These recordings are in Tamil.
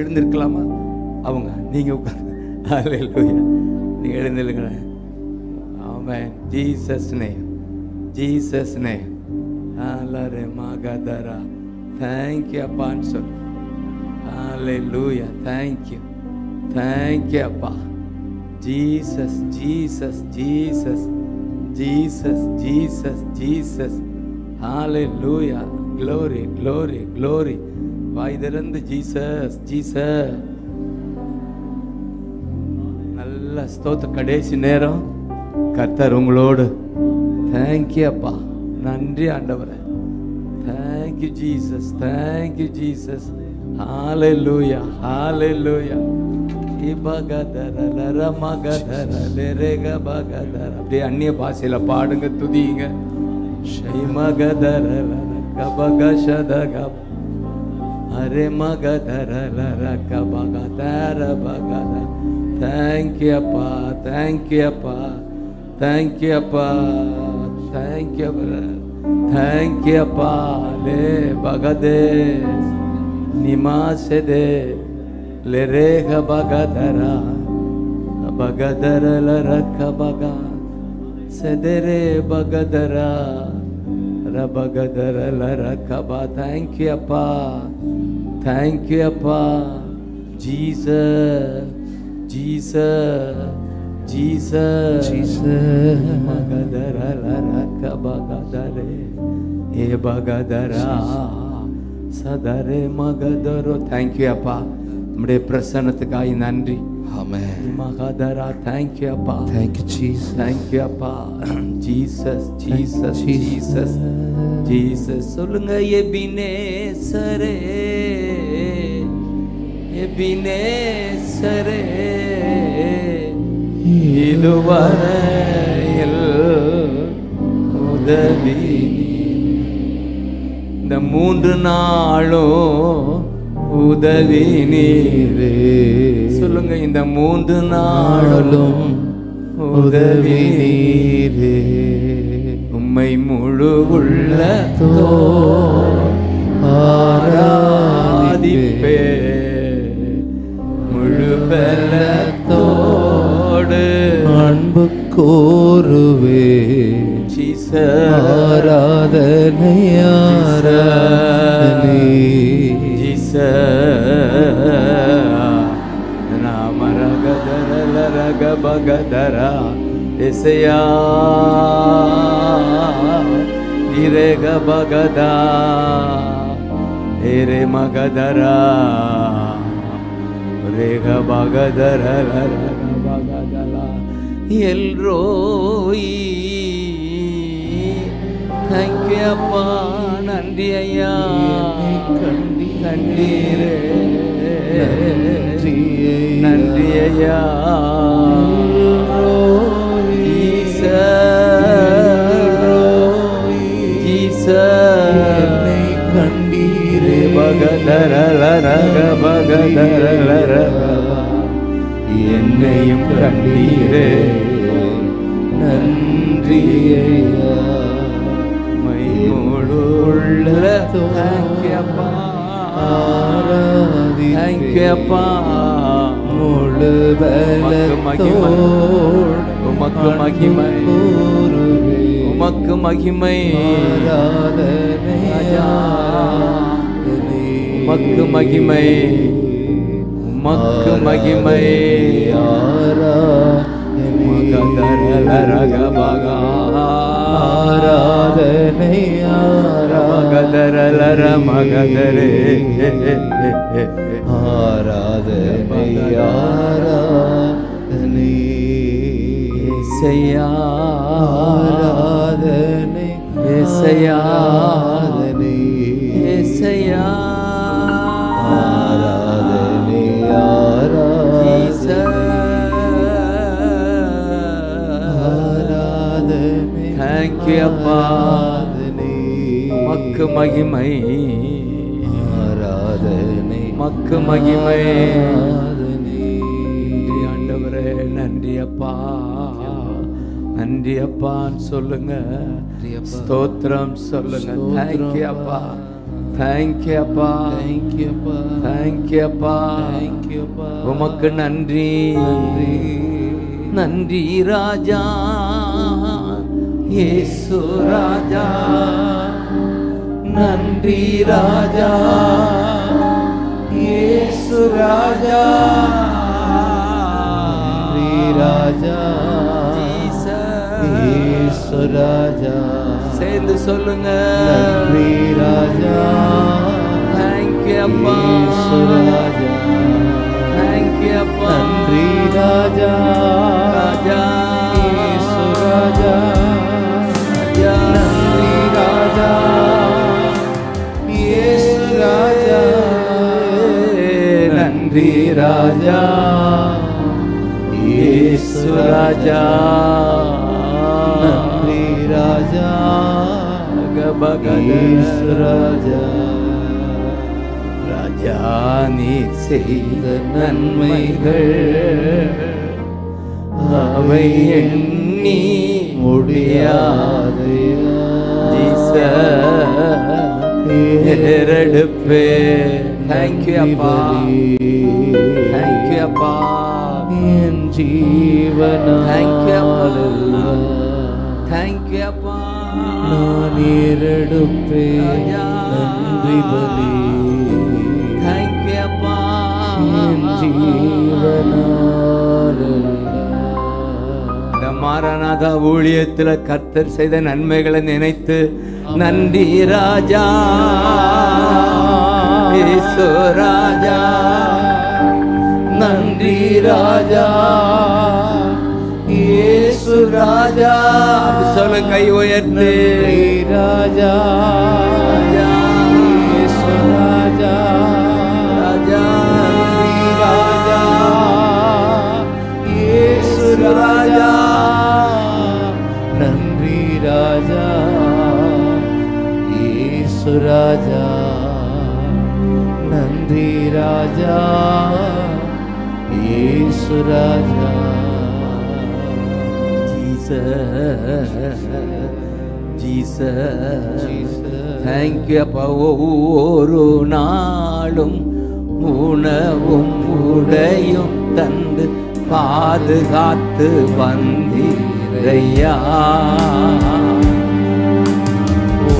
எழுந்திருக்கலாமா? அவங்க நீங்க உட்கார்ந்து ஹல்லேலூயா, நீங்க எழுந்திருங்க. Amen. Jesus name, Jesus name. ஹalleluya மகதரா. Thank you அப்பான்னு சொல்லு. ஹalleluya. Thank you, thank you அப்பா. Jesus Jesus Jesus Jesus Jesus Jesus. ஹalleluya. glory glory glory. வாய் திறந்து ஜீசஸ் ஜீசஸ். நல்ல ஸ்தோத்திர. கடைசி நேரம் கர்த்தர் உங்களோடு. தேங்க்யூ அப்பா. நன்றி ஆண்டவரே. Thank you Jesus, thank you Jesus. ஹalleluya ஹalleluya. இபகதர மகதர லரேக பகதர. அப்படியே அந்நிய பாஷையில பாடுங்க, துதிங்க. ஷை மகதர கபகஷதக அரே மகதர லரக பகதர பகத. தேங்க்யூ அப்பா, தேங்க்யூ அப்பா, தேங்க்யூ அப்பா, தேங்க்யூ தேங்க்யூ அப்பா. லே பகதே நிமாசதே லரேக பகதர பகதர லரக பக சதரே பகதர ரபகதர லரகபா. தேங்க்யூ அப்பா, தேங்க்யூ அப்பா. Jesus Jesus Jesus Jesus. மகதர லரகபகதரே ஏ பகதரா சதரே மகதரோ. தேங்க்யூ அப்பா. நம்முடைய பிரசன்னத்துக்காய் நன்றி. ஆமென். மகதரா. தேங்க்யூ அப்பா. Thank you Jesus. தேங்க்யூ அப்பா. Jesus Jesus Jesus Jesus. சொல்லுங்க. எபினேசரே எபினேசரே இதுவரையில் உதவி. இந்த 3 நாளும் உதவி நீரே. சொல்லுங்க. இந்த 3 நாளும் உதவி நீரே. உம்மை முழு உள்ளத்தோ ஆராதிப்பே. முழு பலத்தோடு அன்பு கோருவே. ஆராதனை ஆராதனை. நாமரகதர லரக பகதரா எசையா இரேக பகதா ஏரே மகதரா ரேக பகதர லரக பகதலா. எல்ரோயி. தேங்க்யூ அப்பா. நன்றி ஐயா. கண்டீரே. நன்றி ஐயா. கண்டீரே. பகதர லரக பகதர லரக. என்னையும் கண்டீரே. நன்றி ஐயா. மை முழு உள்ளத்தோ. தேங்க்யூ அப்பா. தேங்க்யூ அப்பா. முழு பலத்தோடு உமக்கு மகிமை, உமக்கு மகிமை. உமக்கு மகிமை, உமக்கு மகிமை. ஆராதனை மகதரலர மகதரே. ஆராதனை ஆராதனை. இசையா ஆராதனை இசையா இசையா ஆராதனை ஆராதனை. தேங்க்யூ அப்பா. மக்கு மகிமை. ஆராதனை மக்கு மகிமை. ஆண்டவரே நன்றி அப்பா. நன்றி அப்பான்னு சொல்லுங்க. ஸ்தோத்திரம் சொல்லுங்க. தேங்க்யூ அப்பா, தேங்க்யூ அப்பா, தேங்க்யூ அப்பா, தேங்க்யூ அப்பா, தேங்க்யூ அப்பா. உமக்கு நன்றி, நன்றி ராஜா, இயேசு ராஜா, நன்றி ராஜா, இயேசு ராஜா, நன்றி ராஜா, இயேசு ராஜா. சேர்ந்து சொல்லுங்க. நன்றி ராஜா, தேங்க்யூ அப்பா, இயேசு ராஜா, தேங்க்யூ அப்பா, நன்றி ராஜா, ராஜா, இயேசு ராஜா, ராஜா, நன்றி ராஜா, இயேசு ராஜா, நன்றி ராஜா, இயேசு ராஜா, நன்றி ராஜா, இயேசு ராஜா. ராஜா நீர் செய்த நன்மைகள் அவை எண்ணி முடியாதையா. ஏறெடுப்பே. தேங்க்யூ அப்பா, தேங்க்யூ அப்பா, என் ஜீவனா, தேங்க்யூ அப்பா, தேங்க்யூ அப்பா, நான் ஏறெடுப்பேன் நன்றி பலி. தேங்க்யூ அப்பா, என் ஜீவனால் இந்த மாரநாதா ஊழியத்துல கர்த்தர் செய்த நன்மைகளை நினைத்து நன்றி ராஜா, இயேசு ராஜா, நன்றி ராஜா, இயேசு ராஜா. சொல்ல கை உயர்த்து. ராஜா, இயேசு ராஜா, ராஜா, ராஜா, இயேசு ராஜா, நன்றி ராஜா, இயேசு ராஜா, நன்றி ராஜா, இயேசு ராஜா. தேங்க்யூ அப்பா. ஒவ்வொரு நாளும் உணவும் உடையும் தந்து பாதுகாத்து வந்தீரையா.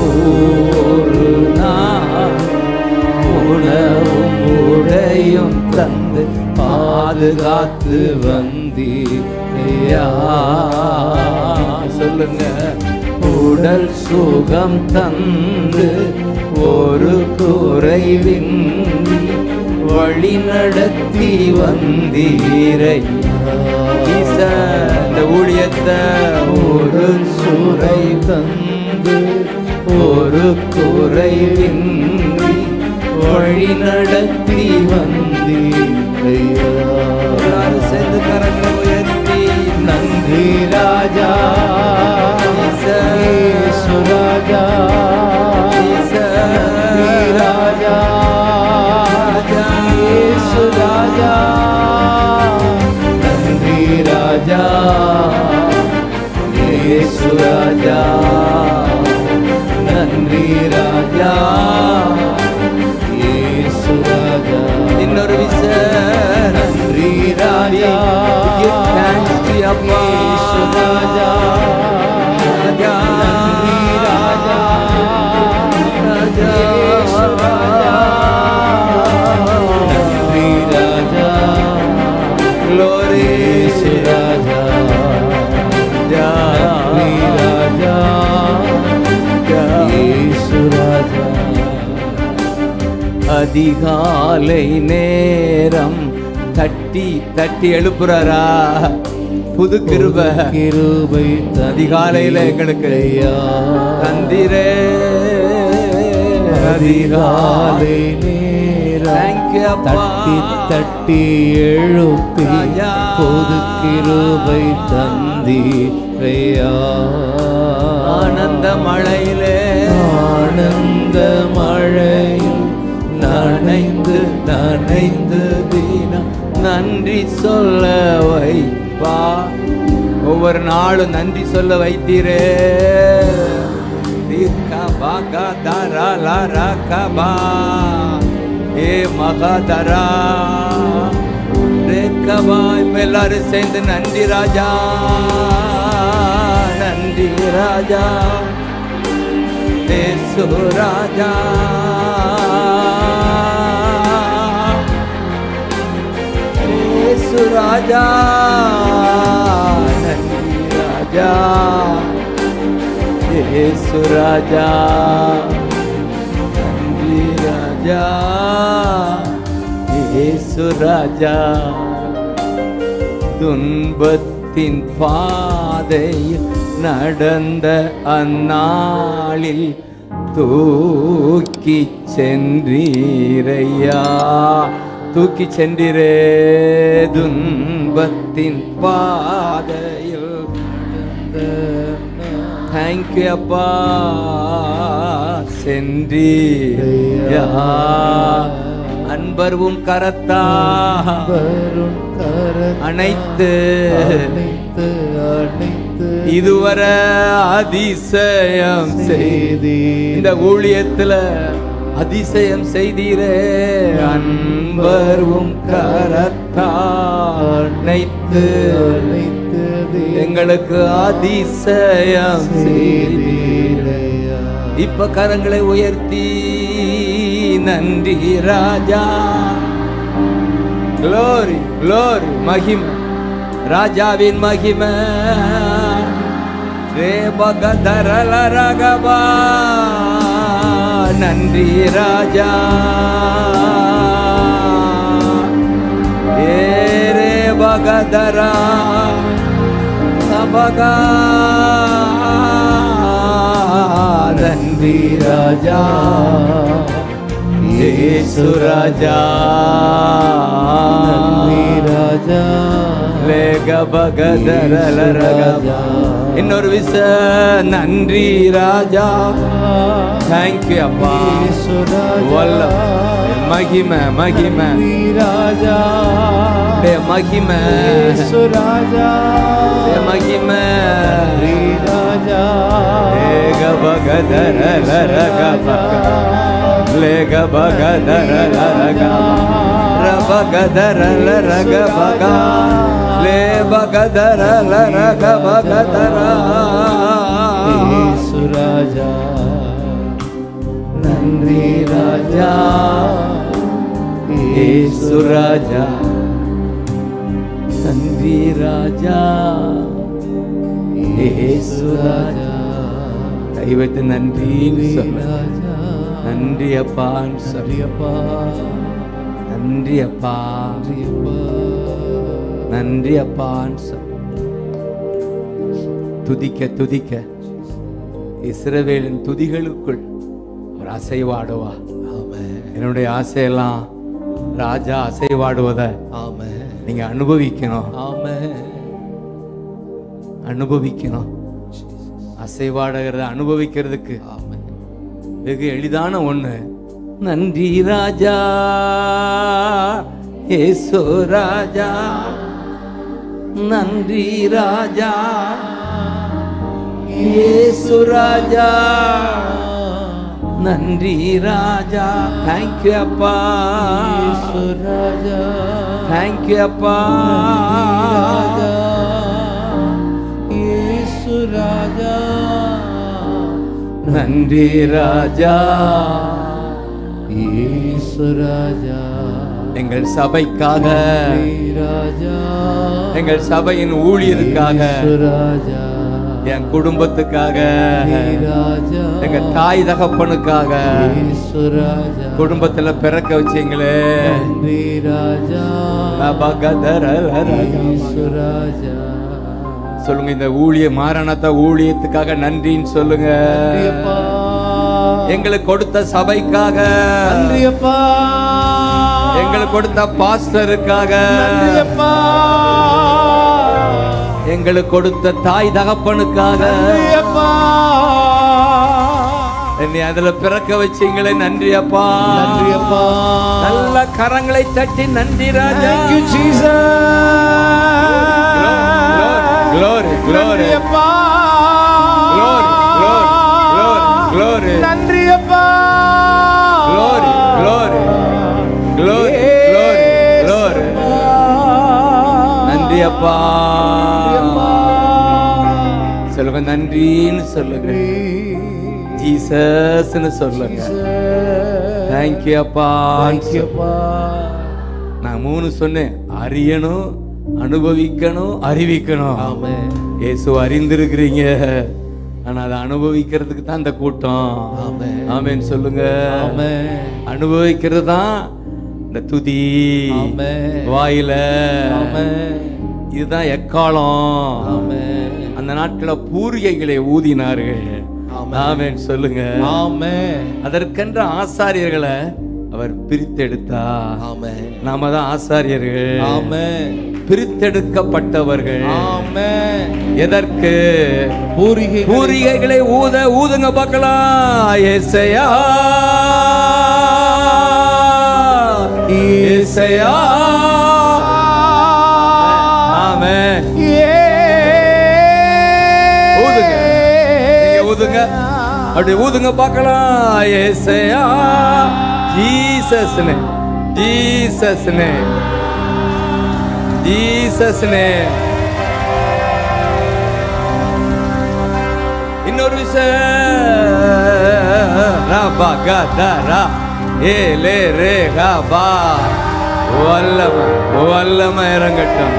ஒரு நாள் உணவும் உடையும் தந்து பாதுகாத்து வந்தீரையா. சொல்லுங்க. உடல் சுகம் தந்து ஒரு குறைவின்றி வழி நடத்தி வந்தீரையா. இந்த ஊழியத்தை ஒரு சுரை தந்து ஒரு குறைவின்றி வழி நடத்தி வந்தீரையா. எல்லாரும் சேர்ந்து கரங்களை உயர்த்தி நன்றி ராஜா, இயேசு ராஜா, நன்றி ராஜா, இயேசு ராஜா, நன்றி ராஜா, இயேசு ராஜா, நன்றி ராஜா, இயேசு ராஜா. இன்னொரு விஷயம். நன்றி ராஜா, அப்பா, இயேசு ராஜா, ராஜா, நன்றி ராஜா, ராஜா, நன்றி ராஜா, glory, இயேசு ராஜா, நன்றி ராஜா, இயேசு ராஜா. அதிகாலை நேரம் தட்டி தட்டி எழுப்புறாரா? புது கிருபை அதிகாலையில எங்களுக்கு தந்திரே. அதிகாலை நேரம் தட்டி தட்டி எழுப்பி புது கிருபை தந்தீரையா. ஆனந்த மழையிலே ஆனந்த மழையில் நனைந்து நனைந்து தினம் நன்றி சொல்ல வைப்பா. ஒவ்வொரு ஒவ்வொரு நாளும் நன்றி சொல்ல வைத்தீரே. ஏ மகாதரா ரேக்கபா. இப்ப எல்லாரும் சேர்ந்து நன்றி ராஜா, நன்றி ராஜா, ஏசு ராஜா, ஏசு ராஜா, நன்றி ராஜா, ஏசு ராஜா, நன்றி ராஜா, ஏசு ராஜா. துன்பத்தின் பாதையில் நடந்த அந்நாளில் தூக்கி சென்றீரையா, தூக்கி சென்றீரே. துன்பத்தின் பாதையில் தேங்க்யூ அப்பா, சென்றீரையா. அன்பரும் கரத்தா அனைத்து இதுவரை அதிசயம் செய்தி, இந்த ஊழியத்துல அதிசயம் செய்தீரே. அன்பரும் கரத்தா அனைத்து எங்களுக்கு அதிசயம் செய்தீரே. இப்ப கரங்களை உயர்த்தி நன்றி ராஜா. க்ளோரி க்ளோரி, மகிமை ராஜாவின் மகிமை. ரேபகதரலரகபா, நன்றி ராஜா. ஏ ரேபகதரா சபகா, நன்றி ராஜா, ஏசு ராஜா, நன்றி ராஜா, லேகபகதரலரகபா. இன்னொரு விச நன்றி ராஜா. தேங்க்யூ அப்பா, வல்ல மகிமை மகிமை ராஜா, மகிமை ராஜா, மகிமை ராஜா. லேகபகதரலரகபா, லேகபகதரலரகபா, ரபகதரலரகபா, லேபகதரலரகபகதரா. ஏசு ராஜா, நன்றி ராஜா, ஏசு ராஜா, நன்றி ராஜா, ஏசு ராஜா. கை வைத்து நன்றின்னு சொல்ல, நன்றி அப்பா, நன்றி அப்பா, நன்றி அப்பா, நன்றி அப்பான்னு சொல்ல. துதிக்க துதிக்க இஸ்ரவேலின் துதிகளுக்குள் ஒரு அசைவாடுவா. என்னுடைய ஆசையெல்லாம் ராஜா அசைவாடுவத நீங்க அனுபவிக்கணும், அனுபவிக்கணும். அசைவாடுகிறத அனுபவிக்கிறதுக்கு வெகு எளிதான ஒண்ணு. நன்றி ராஜா, ஏசு ராஜா, நன்றி ராஜா, ஏசு ராஜா, நன்றி ராஜா. தேங்க்யூ அப்பா, ஏசு ராஜா, தேங்க்யூ அப்பா, ஏசு ராஜா, நன்றி ராஜா, ஏசு ராஜா. எங்கள் சபைக்காக ராஜா, எங்கள் சபையின் ஊழியருக்காக ராஜா, என் குடும்பத்துக்காக ராஜா, எங்க தாய் தகப்பனுக்காக ராஜா, குடும்பத்துல பிறக்க வச்சீங்களே ராஜா, ராஜா. சொல்லுங்க, இந்த ஊழிய மாரணத்த ஊழியத்துக்காக நன்றின்னு சொல்லுங்க. எங்களுக்கு கொடுத்த சபைக்காக நன்றியப்பா, எங்களுக்கு கொடுத்த பாஸ்டருக்காக நன்றியப்பா, எங்களுக்கு கொடுத்த தாய் தகப்பனுக்காக நன்றியப்பா, என்னை அதுல பிறக்க வச்சீங்களே நன்றி அப்பா, நன்றி அப்பா. நல்ல கரங்களை தட்டி நன்றி ராஜா. Thank you Jesus. glory, glory, நன்றி அப்பா, glory, glory, glory, glory, நன்றி அப்பா, glory, glory, glory, glory, glory. நன்றி அப்பா. சொல்லுங்க நன்றின்னு சொல்லுங்க, ஜீசஸ்னு சொல்லுங்க. தேங்க்யூ அப்பா. நான் 3 சொன்னேன், அறியணும், அனுபவிக்கணும், அறிவிக்கணும். ஆமென். இயேசு அறிந்திருக்கிறீங்க, ஆனா அதை அனுபவிக்கிறதுக்கு தான் இந்த கூட்டம். ஆமென். ஆமென் சொல்லுங்க. ஆமென். அனுபவிக்கிறது தான் இந்த துதி ஆமென். வாயில. ஆமென். இதுதான் எக்காலம். ஆமென். அந்த நாட்கள பூரிகைகளை ஊதினார்கள். ஆமென் சொல்லுங்க. ஆமென். அதற்கென்ற ஆசாரியர்களை அவர் பிரித்தெடுத்தார். ஆமென். நாம தான் ஆசாரியர்கள். ஆமென். பிரித்தெடுக்கப்பட்டவர்கள். ஆமென். எதற்கு? பூரிகைகளை பூரிகைகளை ஊதுங்க பார்க்கலாம். ஏசையா ஏசையா. ஆமென். ஊதுங்க, நீங்க ஊதுங்க, அப்படி ஊதுங்க பார்க்கலாம். ஏசையா. Jesus name, Jesus name, Jesus name. இன்னொரு விஷயம், ரபா கதரா ஏலே ரே கபா. வல்லமை வல்லமை இறங்கட்டும்.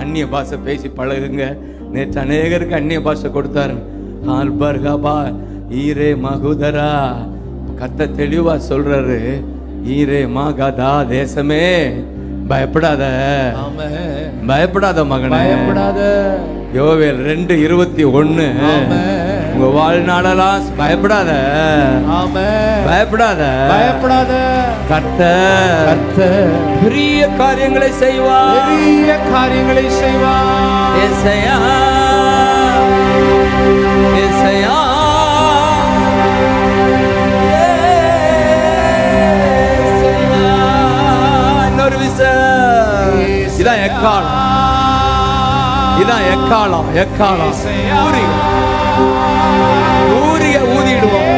அந்நிய பாஷை பேசி பழகுங்க. நேற்று அநேகருக்கு அந்நிய பாஷை கொடுத்தாரு. ஈரே மகுதரா, கத்த தெளிவா சொல்றாரு. ஈரே மகதா தேசமே, பயப்படாத, பயப்படாத மகனே, பயப்படாத. யோவேல் 2:21. உங்க வாழ்நாளெல்லாம் பயப்படாத, பயப்படாத, பயப்படாத. கர்த்தர் பெரிய காரியங்களை செய்வார், பெரிய காரியங்களை செய்வார். ஏசாயா ஏசாயா. இன்னொரு விஷயம், இதான் எக்காலம், இதான் எக்காலம். எக்காலம் ஊரிய ஊதிடுவோம்.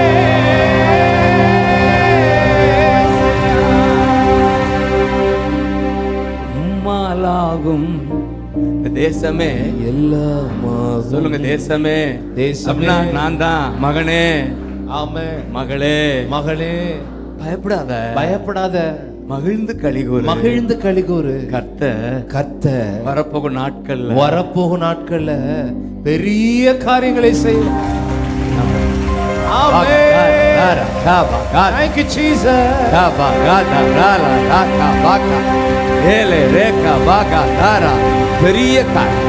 உம்மாலாகும் தேசமே எல்லாம் சொல்லுங்க. தேசமே, தேசமே. நான் தான் மகனே. ஆமென். மகளே, மகளே, பயப்படாத, பயப்படாத. மகிழ்ந்து களிகூரு, மகிழ்ந்து களிகூரு. கர்த்தர் வரப்போகும் நாட்கள்ல, வரப்போகும் நாட்கள்ல பெரிய காரியங்களை செய்யும். Thank you, Jesus. பெரிய காரியம்,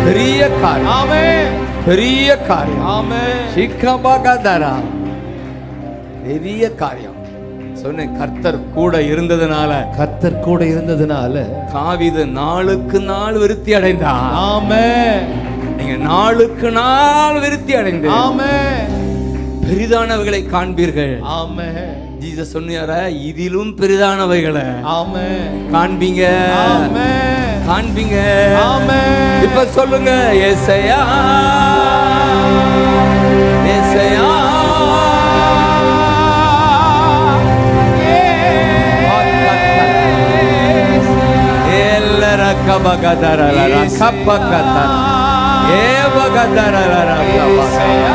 பெரிய காரியம். ஆமென். பெரிய காரியம். ஆமென். சிக்கபாகதரா, பெரிய காரியம். சொன்னேன், கர்த்தர் கூட இருந்ததுனால, கர்த்தர் கூட இருந்ததுனால தாவீது நாளுக்கு நாள் விருத்தி அடைந்தான். ஆமென். நீங்க நாளுக்கு நாள் விருத்தி அடைந்து ஆமென். பெரிதானவைகளை காண்பீர்கள். ஆமென். ஜீசஸ் சொன்னார, இதிலும் பெரிதானவைகளை ஆமென் காண்பீங்க. ஆமென். காண்பீங்க. ஆமென். இப்ப சொல்லுங்க, ஏசாயா ஏசாயா. கபகதரலரா கபகதர ஏவகதரலரா கபகதர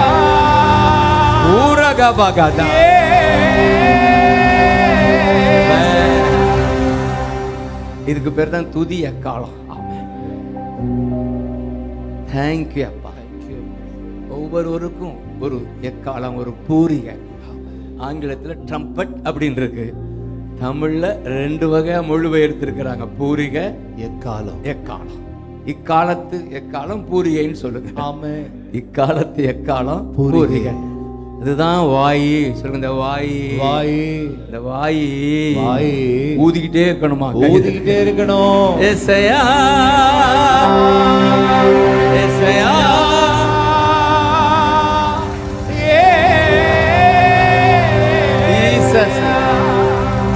ஊரகபகத. இதுக்கு பேர் தான் துதி எக்காலம். தேங்க்யூ அப்பா. ஒவ்வொருவருக்கும் ஒரு எக்காலம், ஒரு பூரிகை. ஆங்கிலத்தில் ட்ரம்பட் அப்படின்னு இருக்கு. தமிழ்ல 2 வகை மொழிபெயர்த்திருக்கிறாங்க, பூரிகை, எக்காலம். எக்காலம். இக்காலத்து எக்காலம் பூரிகைன்னு சொல்லுங்க. ஆமென். இக்காலத்து எக்காலம் பூரிகை. அதுதான் வாய். சொல்லுங்க, இந்த வாய், வாய், இந்த வாய் வாய் ஊதிக்கிட்டே இருக்கணுமா? ஊதிக்கிட்டே இருக்கணும். ஏசாயா ஏசாயா.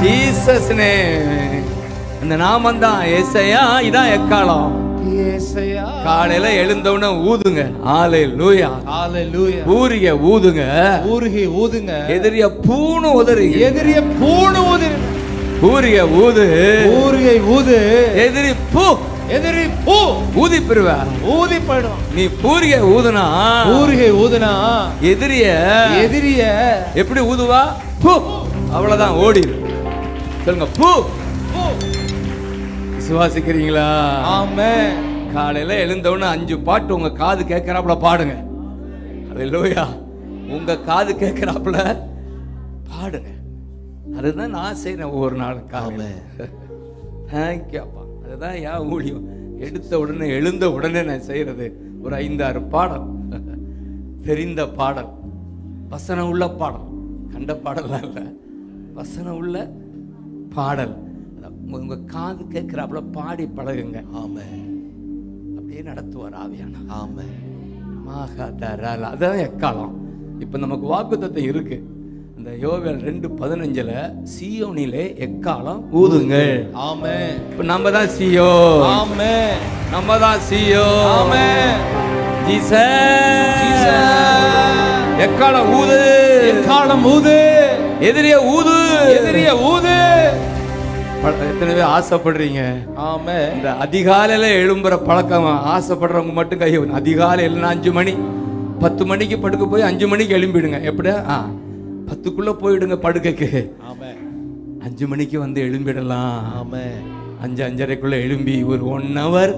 ஜீசஸ் இந்த நாமம் தான் ஏசையா. இதான் எக்காலம். ஏசையா. காலையில எழுந்தவுடனே ஊதுங்க. ஹalleluya. ஹalleluya. பூரிகை ஊதுங்க. பூரிகை ஊதுங்க. எதிரிய பூணு உதறி. எதிரிய பூணு ஊது. பூரிகை ஊது. பூரிகை ஊது. எதிரி பூ. எதிரி பூ. ஊதி பெறுவ. ஊதி போய்டும். நீ பூரிகை ஊதுனா. பூரிகை ஊதுனா எதிரிய எப்படி ஊதுவா? பூ. அவ்வளவுதான், ஓடி சொல்லுங்க. பூ. விசுவாசிக்கிறீங்களா? ஆமென். காலையில எழுந்தவுடனே 5 பாட்டு உங்க காது கேட்கிறாப்புல பாடுங்க. ஹalleluya. உங்க காது கேட்கிறாப்புல பாடுங்க. அதுதான் நான் செய்யறேன் ஒவ்வொரு நாளும் காலையில. தேங்க்யூ அப்பா. அதுதான் என் ஊழியம். எடுத்த உடனே எழுந்த உடனே நான் செய்யறது ஒரு 5-6 பாடல், தெரிந்த பாடல், வசனம் உள்ள பாடல், கண்ட பாடல்லாம் இல்லை, வசனம் உள்ள பாடல். உங்க காது கேட்கிறாப்புல பாடி பழகுங்க. ஆமென். அப்படியே நடத்துவார் ஆவியான. ஆமென். அதான் எக்காலம். இப்ப நமக்கு வாக்குத்தத்தம் இருக்கு. இந்த யோவேல் 2:15 சீயோனிலே எக்காலம் ஊதுங்கள். ஆமென். இப்ப நம்ம தான் சீயோ. ஆமென். நம்ம தான் சீயோ. ஆமென். ஜீசஸ். எக்காலம் ஊது. எக்காலம் ஊது. எதிரிய ஊது. எதிரிய ஊது. எத்தனை பேர் ஆசைப்படுறீங்க? ஆமென். இந்த அதிகாலையில எழும்புற பழக்கம் ஆசைப்படுறவங்க மட்டும் கை. அதிகாலை இல்லைன்னா 5 மணி 10 மணிக்கு படுக்க போய் 5 மணிக்கு எழும்பிடுங்க. எப்படியா 10க்குள்ள போயிடுங்க படுக்கைக்கு. ஆமென். 5 மணிக்கு வந்து எழும்பிடலாம். ஆமென். 5-5:30க்குள்ள எழும்பி ஒரு 1 hour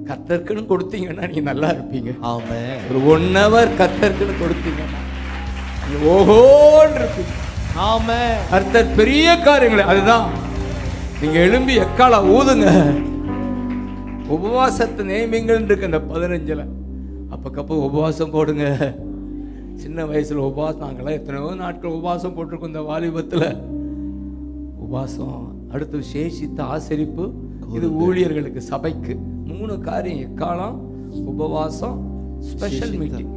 கர்த்தருக்குன்னு கொடுத்தீங்கன்னா நீங்க நல்லா இருப்பீங்க. ஆமென். ஒரு 1 hour கர்த்தருக்குன்னு கொடுத்தீங்கன்னா ஓஹோன்னு இருப்பீங்க. ஆமென். கர்த்தர் பெரிய காரியங்களை. அதுதான் நீங்க எழும்பி எக்கால ஊதுங்க. உபவாசத்தை நேமிங்கள் இருக்கு அந்த 15ல. அப்பக்கப்போ உபவாசம் போடுங்க. சின்ன வயசுல உபவாசம், நாங்களாம் எத்தனையோ நாட்கள் உபவாசம் போட்டிருக்கோம். இந்த வாலிபத்தில் உபவாசம். அடுத்து விசேஷித்த ஆசரிப்பு. இது ஊழியர்களுக்கு, சபைக்கு 3 காரியம். எக்காலம், உபவாசம், ஸ்பெஷல் மீட்டிங்.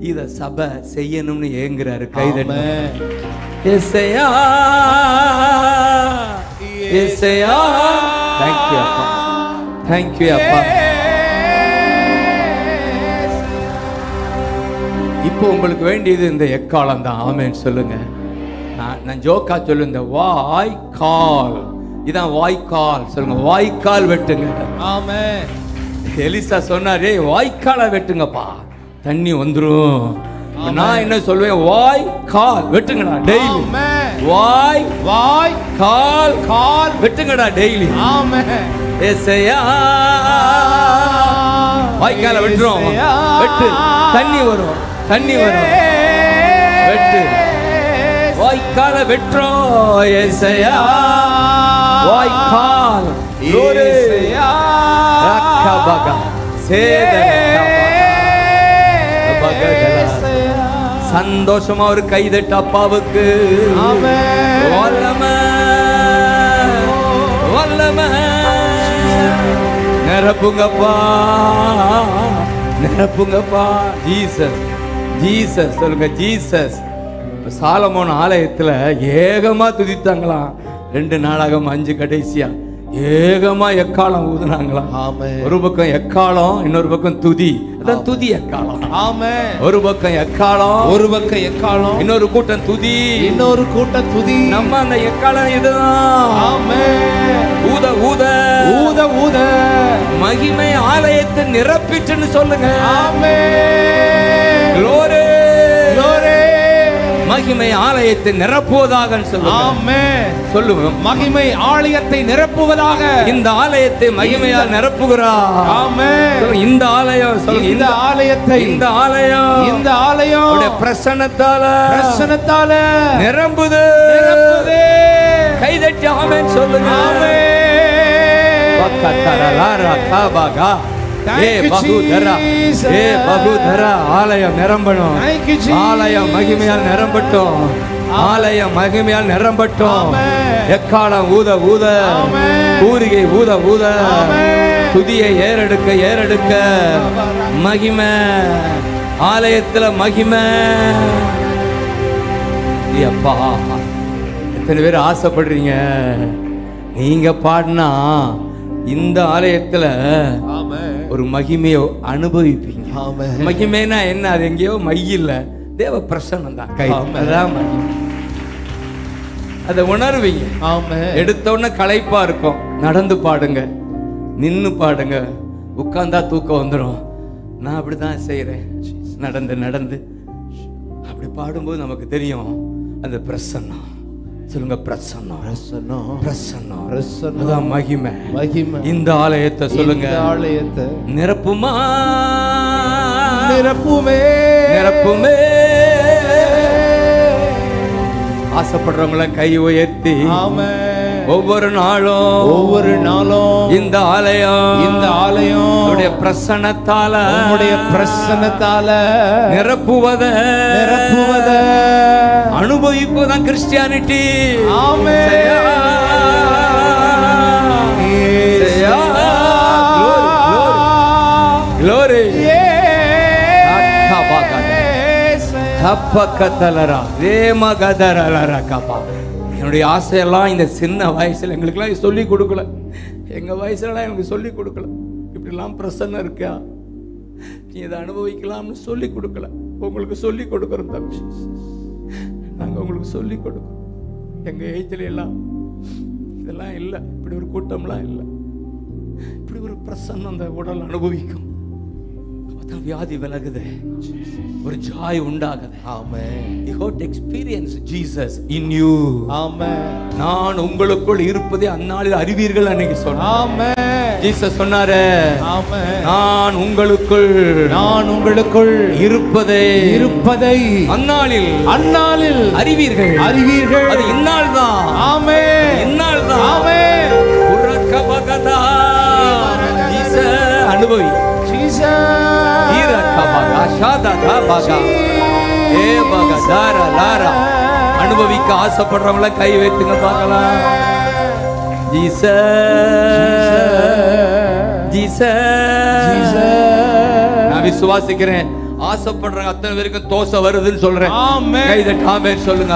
இத சபை செய்யணும்னு ஏங்குறாரு. கைதட்டு. ஏசையா, ஏசையா. தேங்க்யூ அப்பா. தேங்க்யூ அப்பா. இப்போ உங்களுக்கு வேண்டியது இந்த எக்காலம் தான். ஆமென் சொல்லுங்க. நான் ஜோக்கா சொல்லு. இந்த வாய்க்கால், இதான் வாய்க்கால். சொல்லுங்க, வாய்க்கால் வெட்டுங்க. ஆமென். எலிசா சொன்னாரே, வாய்க்காலை வெட்டுங்கப்பா, தண்ணி வந்துரும். நான் என்ன சொல்வேன்? வாய்க்கால் வெட்டுங்கடா டெய்லி. வாய்க்கால் வெட்டுங்கடா டெய்லி. ஏசையா, வாய்க்காலை வெட்டுறோம். வெட்டு, தண்ணி வரும், தண்ணி வரும். வெட்டு, வாய்க்காலை வெட்டுறோம். ஏசையா, வாய்க்கால். சந்தோஷமா ஒரு கைதட்டு அப்பாவுக்கு. வல்லமை, வல்லமை நிரப்புங்கப்பா, நிரப்புங்கப்பா. ஜீசஸ், ஜீசஸ் சொல்லுங்க. ஜீசஸ். சாலமோன் ஆலயத்துல ஏகமா துதித்தாங்களாம். 2 நாளாகம் 5 கடைசியா ஏகமா எக்காலம் ஊதுனாங்களாம். ஒரு பக்கம் எக்காலம், இன்னொரு பக்கம் துதி. அதான் துதி எக்காலம். ஆமென். ஒரு பக்கம் எக்காலம், ஒரு பக்கம் எக்காலம், இன்னொரு கூட்டம் துதி, இன்னொரு கூட்டம் துதி. நம்ம அந்த எக்காலம் இதுதான். ஆமென். ஊத ஊத ஊத ஊத மகிமை ஆலயத்தை நிரப்பிச்சுன்னு சொல்லுங்க. ஆமென். Glory, glory. மகிமை ஆலயத்தை நிரப்புவதாக சொல்லுங்க. ஆமென். சொல்லுங்க. மகிமை ஆலயத்தை நிரப்புவதாக. இந்த ஆலயத்தை மகிமையால் நிரப்புகிறார். ஆமென். இந்த ஆலயம் சொல்லுங்க. இந்த ஆலயத்தை, இந்த ஆலயம், இந்த ஆலயம் அவருடைய பிரசன்னத்தால, பிரசன்னத்தால நிரம்புது, நிரம்புது. கைதட்டி ஆமென் சொல்லுங்க. ஆமென். பக்கத்தரலாரா காபாகா. ஏ பகுதரா, ஏ பகுதரா. ஆலயம் நிரம்பணும். ஆலயம் மகிமையால் நிரம்பட்டும். ஆலயம் மகிமையால் நிரம்பட்டும். எக்காலம் ஊத ஊத, பூரிகை ஊத ஊத, துதியை ஏறெடுக்க ஏறெடுக்க மகிமை ஆலயத்துல மகிமை. அப்பா, எத்தனை பேர் ஆசைப்படுறீங்க? நீங்க பாடினா இந்த ஆலயத்துல ஆமென். ஒரு மகிமையை அனுபவிப்பீங்க. ஆமென். மகிமைனா என்ன? அது எங்கேயோ மையில்ல தேவ பிரசன்னம் தான். கை அதான் மகிமை. அதை உணர்வீங்க. ஆமென். எடுத்த உடனே களைப்பா இருக்கும், நடந்து பாடுங்க, நின்னு பாடுங்க, உட்கார்ந்தா தூக்கம் வந்துடும். நான் அப்படிதான் செய்யறேன். நடந்து நடந்து அப்படி பாடும்போது நமக்கு தெரியும் அந்த பிரசன்னம். சொல்லுங்க, பிரசன்னம். பிரசன்னம். பிரசன்னம். பிரசன்னம். அதான் மகிமை. மகிமை. இந்த ஆலயத்தை சொல்லுங்க, இந்த ஆலயத்தை நிரப்புமா, நிரப்புமே, நிரப்புமே. ஆசைப்படுறவங்கள கை உயர்த்தி ஆமென். ஒவ்வொரு நாளும் ஒவ்வொரு நாளும் இந்த ஆலயம், இந்த ஆலயம் உம்முடைய பிரசன்னத்தால, உம்முடைய பிரசன்னத்தால நிரப்புவத நிரப்புவத அனுபவிப்பதான் கிறிஸ்டியானிட்டி. ஆமென். Glory. என்னுடைய ஆசையெல்லாம் இந்த சின்ன வயசுல எங்களுக்கெல்லாம் சொல்லி கொடுக்கல. எங்க வயசுலலாம் எனக்கு சொல்லி கொடுக்கல. இப்படிலாம் பிரசன்னம் இருக்கா, நீ இதை அனுபவிக்கலாம்னு சொல்லி கொடுக்கல. உங்களுக்கு சொல்லி கொடுக்குறோம் தம்பி, நாங்க உங்களுக்கு சொல்லி கொடுக்குறோம். எங்க ஏஜ்ல எல்லாம் இதெல்லாம் இல்லை, இப்படி ஒரு கூட்டம்லாம் இல்லை. இப்படி ஒரு பிரசன்னம் அந்த உடல் அனுபவிக்கும். வியாதி விலகுது, ஒரு ஜாய் உண்டாகுது. ஆமென். You got to experience Jesus in you. ஆமென். நான் உங்களுக்குள் இருப்பதை அந்நாளில் அறிவீர்கள் அன்னைக்கு சொன்னார். ஆமென். ஜீசஸ் சொன்னாரு, ஆமென். நான் உங்களுக்குள் இருப்பதை அந்நாளில் அறிவீர்கள். அது இந்நாள் தான். ஆமென். இந்நாள் தான். ஆமென். உரக்கபகதா ஜீசஸ் அனுபவி. அனுபவிக்க ஆசைப்படுறவங்கள கை வைத்துங்க பார்க்கலாம். நான் விசுவாசிக்கிறேன், ஆசைப்படுற அத்தனை பேருக்கும் தோசை வருதுன்னு சொல்றேன். ஆமென் சொல்லுங்க.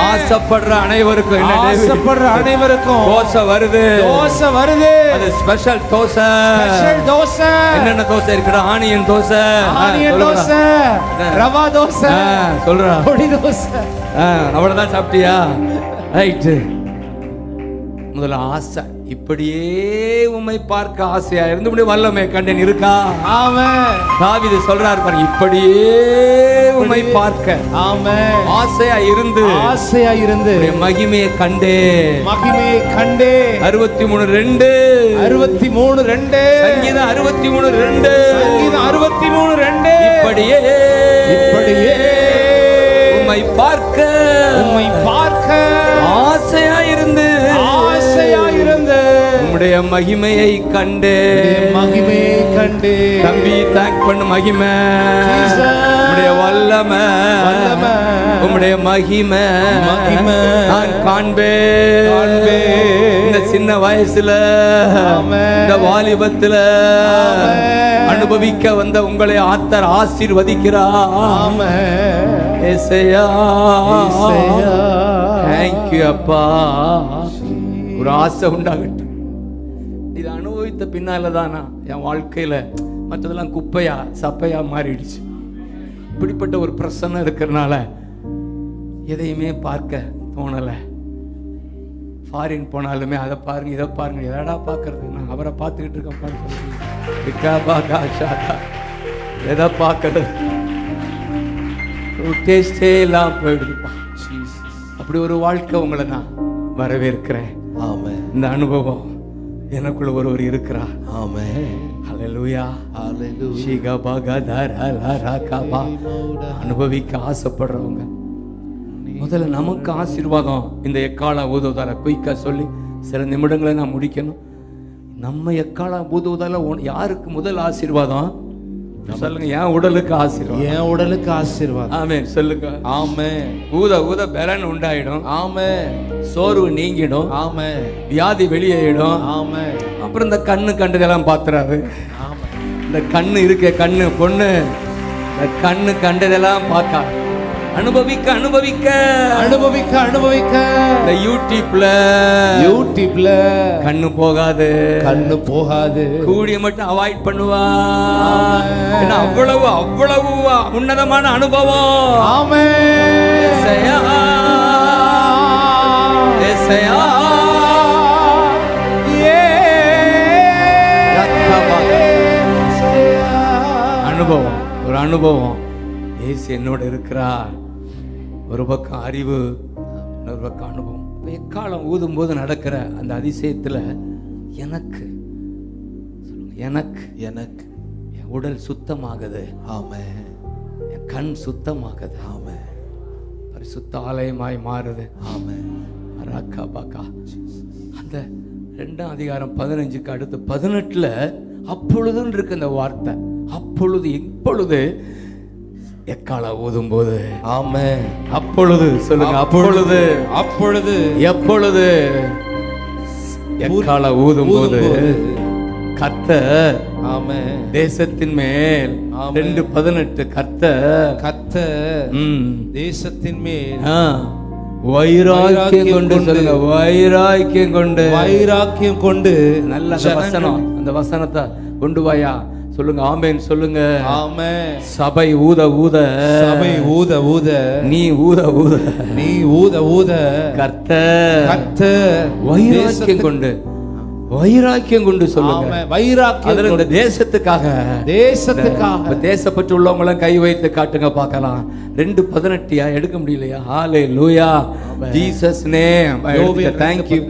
ஆசைப்படுற அனைவருக்கும், ஆசைப்படுற அனைவருக்கும் தோசை வருது. தோசை வருது. அது ஸ்பெஷல் தோசை. ஸ்பெஷல் தோசை. என்னென்ன தோசை இருக்குடா? ஆனியன் தோசை, ஆனியன் தோசை, ரவா தோசை, சொல்றா, பொடி தோசை. அவ்வளவுதான் சாப்பிட்டியா? ரைட். முதல்ல ஆசை, இப்படியே உம்மை பார்க்க ஆசையா இருந்து வல்லமை கண்டேன் இருக்கா? ஆமென். தாவீது சொல்றார் பாருங்க, இப்படியே உம்மை பார்க்க ஆமென் ஆசையா இருந்து மகிமையை கண்டே. 63:2 சங்கீதம் 63:2 இப்படியே உம்மை பார்க்க ஆசையா இருந்து உம்முடைய மகிமையை கண்டே. தம்பி தேங்க் பண்ணு. மகிமை, உம்முடைய வல்லமை, உம்முடைய மகிமை நான் காண்பேன். இந்த சின்ன வயசுல, இந்த வாலிபத்துல அனுபவிக்க வந்த உங்களை ஆத்தர் ஆசீர்வதிக்கிறார். தேங்க்யூ அப்பா. ஒரு ஆசை உண்டாகட்டும். இதை அனுபவித்த பின்னாலதானா என் வாழ்க்கையில மற்றதெல்லாம் குப்பையா சப்பையா மாறிடுச்சு. இப்படிப்பட்ட ஒரு பிரசன்னம் இருக்கிறதுனால எதையுமே பார்க்க தோணல. ஃபாரின் போனாலுமே அதை பாருங்க, இதை பாருங்க, எதடா பார்க்கறது, நான் அவரை பார்த்துக்கிட்டு இருக்கேன், எதை பார்க்கறது, டேஸ்டே எல்லாம் போயிடுதுப்பா. அப்படி ஒரு வாழ்க்கை உங்களை நான் வரவேற்கிறேன். இந்த அனுபவம் எனக்குள்ள ஒருவர் இருக்கிறார். அனுபவிக்க ஆசைப்படுறவங்க முதல்ல நமக்கு ஆசீர்வாதம். இந்த எக்கால ஊதுவதால குயிக்கா சொல்லி சில நிமிடங்களை நான் முடிக்கணும். நம்ம எக்கால ஊதுவதால யாருக்கு முதல் ஆசீர்வாதம் சொல்லுங்க? என் உடலுக்கு ஆசீர்வாதம். ஆமென் சொல்லுங்க. ஆமென். ஊத ஊத பலன் உண்டாயிடும். ஆமென். சோர்வு நீங்கிடும். ஆமென். வியாதி வெளியேறிடும். ஆமென். அப்புறம் இந்த கண்ணு கண்டதெல்லாம் பாத்துறாரு. இந்த கண்ணு இருக்க கண்ணு பொண்ணு, இந்த கண்ணு கண்டதெல்லாம் பார்க்க அனுபவிக்க அனுபவிக்க அனுபவிக்க அனுபவிக்க இந்த யூடியூப்ல கண்ணு போகாது, கண்ணு போகாது. கூடிய மட்டும் அவாய்ட் பண்ணுவா. ஏன்னா அவ்வளவு அவ்வளவு உன்னதமான அனுபவம். ஆமென். ஏசாயா ஏசாயா அனுபவம், ஒரு அனுபவம். இயேசு என்னோட இருக்கிறார். ஒரு பக்கம் அறிவு, இன்னொரு பக்கம் அனுபவம். எக்காலம் ஊதும் போது நடக்கிற அந்த அதிசயத்துல எனக்கு எனக்கு எனக்கு என் உடல் சுத்தமாகுது. ஆமென். என் கண் சுத்தமாகுது. ஆமென். பரிசுத்த ஆலயமாய் மாறுது. ஆமென். அரக்கா பாக்கா. அந்த 2ஆம் அதிகாரம் 15க்கு அடுத்து 18ல அப்பொழுதுன்னு இருக்கு அந்த வார்த்தை. அப்பொழுது இப்பொழுது எக்கால ஊதும் போது. ஆமென். அப்பொழுது சொல்லுங்க. அப்பொழுது அப்பொழுது எப்பொழுது எக்கால ஊதும் போது கர்த்தர் ஆமென் தேசத்தின் மேல் 2:18 கர்த்தர் தேசத்தின் மேல் வைராக்கியம் கொண்டு சொல்லுங்க. வைராக்கியம் கொண்டு நல்ல வசனம். அந்த வசனத்தை கொண்டு வாயா சொல்லுங்க. ஆமென் சொல்லுங்க. ஆமென். சபை ஊத ஊத நீ ஊத ஊத கர்த்தர் வைராக்கியம் கொண்டு சொல்லுங்க. வைராக்கியம் இந்த தேசத்துக்காக தேசப்பட்டு உள்ளவங்கள கை வைத்து காட்டுங்க பார்க்கலாம். 2:18 எடுக்க முடியலையா? ஹalleluya ஜீசஸ் நேம். thank you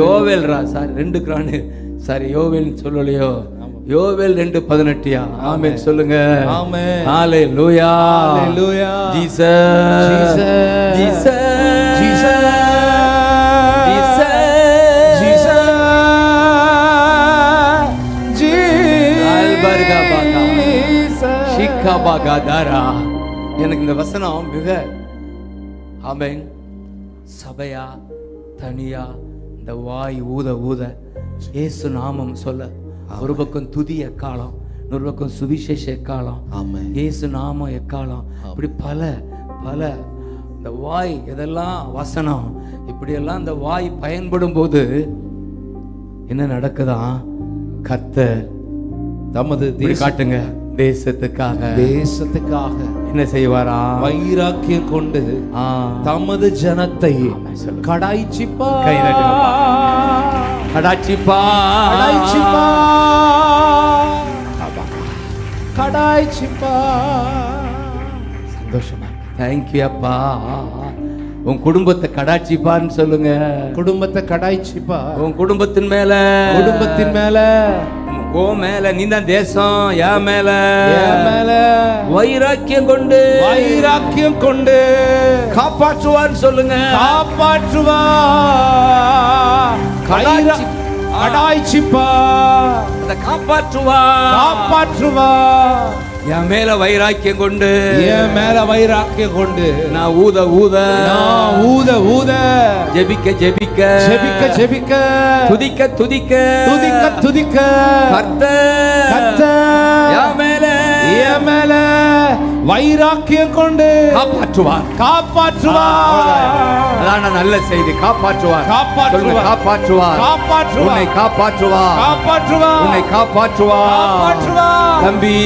யோவேல் ரா சாரி 2 கிரான் சாரி யோவேல் சொல்லலையோ. யோவேல் 2:18. ஆமென் சொல்லுங்க. ஆமென். ஹalleluya ஹalleluya ஜீசஸ் எனக்கு இந்த வசனம் மிக ஆமென். சபையா தனியா இந்த வாய் ஊத ஊத இயேசு நாமம் சொல்ல, ஒரு பக்கம் துதி எக்காலம், இன்னொரு பக்கம் சுவிசேஷ எக்காலம், இயேசு நாமம் எக்காலம், இப்படி பல பல இந்த வாய் இதெல்லாம் வசனம். இப்படியெல்லாம் இந்த வாய் பயன்படும் போது என்ன நடக்குதா? கர்த்தர் தமது காட்டுங்க தேசத்துக்காக என்ன செய்வாரா? வைராக்கியம் கொண்டு தமது ஜனத்தை கடாய்ச்சிப்பா. சந்தோஷமா. தேங்க்யூ அப்பா. உன் குடும்பத்தை கடாய்ச்சிப்பான்னு சொல்லுங்க. குடும்பத்தை கடாய்ச்சிப்பா. உன் குடும்பத்தின் மேல ஓ மேல நீ தான் தேசம். என் மேல வைராக்கியம் கொண்டு காப்பாற்றுவான்னு சொல்லுங்க. காப்பாற்றுவா. என் மேல வைராக்கியம் கொண்டு நான் ஊத ஊத ஜெபிக்க துதிக்க கர்த்தர் என் மேல வைராக்கியம் கொண்டு காப்பாற்றுவார். அதான் நல்ல செய்தி. காப்பாற்றுவார். உன்னை காப்பாற்றுவார் தம்பி.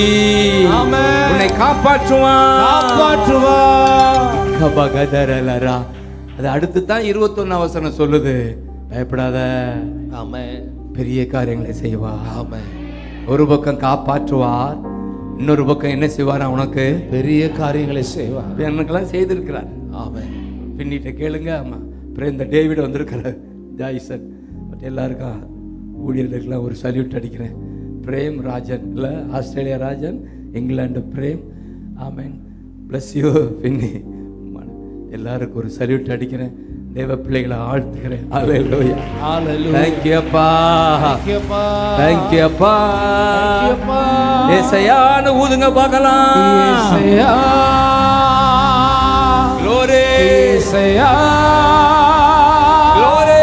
உன்னை காப்பாற்றுவார். அது அடுத்து தான் 21 வசனம் சொல்லுது. பயப்படாத. பெரிய காரியங்களை செய்வார். ஒரு பக்கம் காப்பாற்றுவார், இன்னொரு பக்கம் என்ன செய்வார்? உனக்கு பெரிய காரியங்களை செய்வார். எனக்கெல்லாம் செய்திருக்கிறார். பின்னிட்ட கேளுங்க. ஆமா இந்த டேவிட் வந்திருக்கிறார். ஜாய்சன் எல்லாருக்கும் ஊழியர்களுக்கெல்லாம் ஒரு சல்யூட் அடிக்கிறேன். பிரேம் ராஜன் இல்லை, ஆஸ்திரேலியா ராஜன், இங்கிலாந்து பிரேம். ஆமென். பிளஸ் யூ பின்னி. எல்லாருக்கும் ஒரு சல்யூட் அடிக்கிறேன். தேவ பிள்ளைகளை ஆழ்த்துகிறேன். ஹalleluya ஹalleluya. Thank you அப்பா. Thank you அப்பா. ஏசாயான்னு ஊதுங்க பார்க்கலாம். ஏசாயா glory. ஏசாயா glory.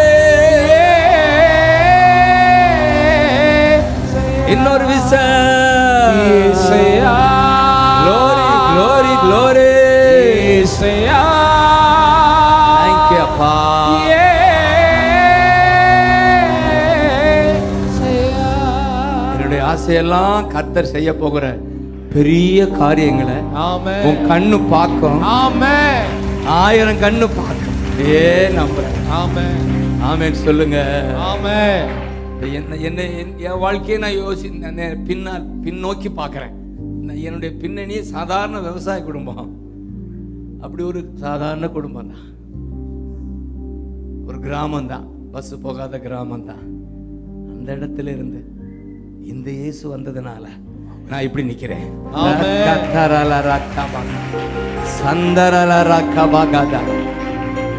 இன்னொரு விச ஏசாயா glory glory glory. ஆசையெல்லாம் கர்த்தர் செய்ய போகிற பெரிய காரியங்களை ஆமென். உன் கண்ணு பார்க்கும். ஆமென். 1000 கண்ணு பார்க்கும். நம்புறேன். ஆமென். ஆமென் சொல்லுங்க. ஆமென். என்ன என் வாழ்க்கையை நான் பின்னோக்கி பார்க்கிறேன். என்னுடைய பின்னணியே சாதாரண விவசாய குடும்பம். அப்படி ஒரு சாதாரண குடும்பம் தான், ஒரு கிராமம் தான், பஸ் போகாத கிராமம் தான். அந்த இடத்துல இருந்து இந்த இயேசு வந்ததுனால நான் இப்படி நிக்கிறேன்.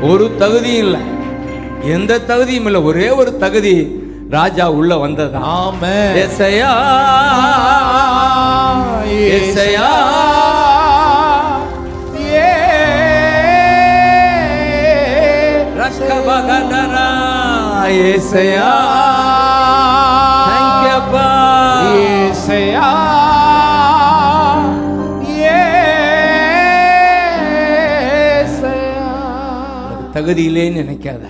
ஒரு தகுதியும் இல்லை, எந்த தகுதியும் இல்லை. ஒரே ஒரு தகுதி, ராஜா உள்ள வந்தது. ஆமென். ஏசையா ஏசையா ரக்கபகதரா ஏசையா. Thank you அப்பா. ஏசையா தகுதியிலே நினைக்காத.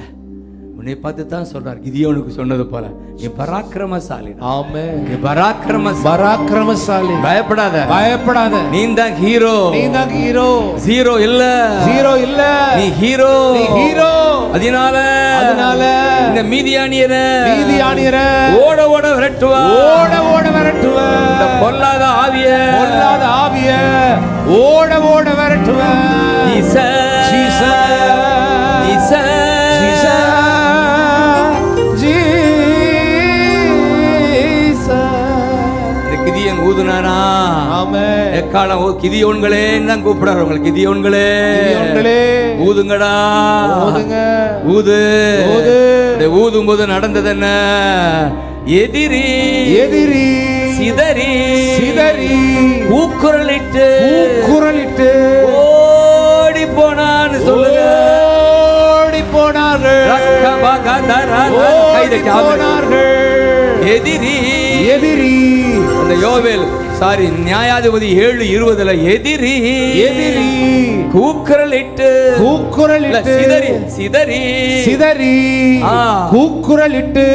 உன்னை பார்த்து தான் சொல்றார், கிதியோனுக்கு சொன்னது போல, நீ பராக்கிரமசாலி. ஆமென். நீ பராக்கிரமசாலி. பயப்படாத, பயப்படாத. நீ தான் ஹீரோ. நீ தான் ஹீரோ. ஜீரோ இல்ல, ஜீரோ இல்ல. நீ ஹீரோ. நீ ஹீரோ. அதனால இந்த மீதியானியரை ஓட ஓட விரட்டுவா. ஓட ஓட விரட்டுவா. இந்த பொல்லாத ஆவிய ஓட ஓட விரட்டுவா. கிதியோன் ஊதுனானா? ஆமென். எக்காலம் கிதியோன்களே தான் கூப்பிடாரு. உங்களுக்கு கிதியோன்களே ஊதுங்கடா, ஊதுங்க. ஊது. ஊதும் போது நடந்தது என்ன? எதிரி சிதறி கூக்குரலிட்டு ஓடி போனான்னு சொல்லுங்க. ஓடி போனார்கள். எதிரி அந்த யோவேல் நியாயாதிபதி 7:20 எதிரி கூக்குரலிட்டு சிதறி கூக்குரலிட்டு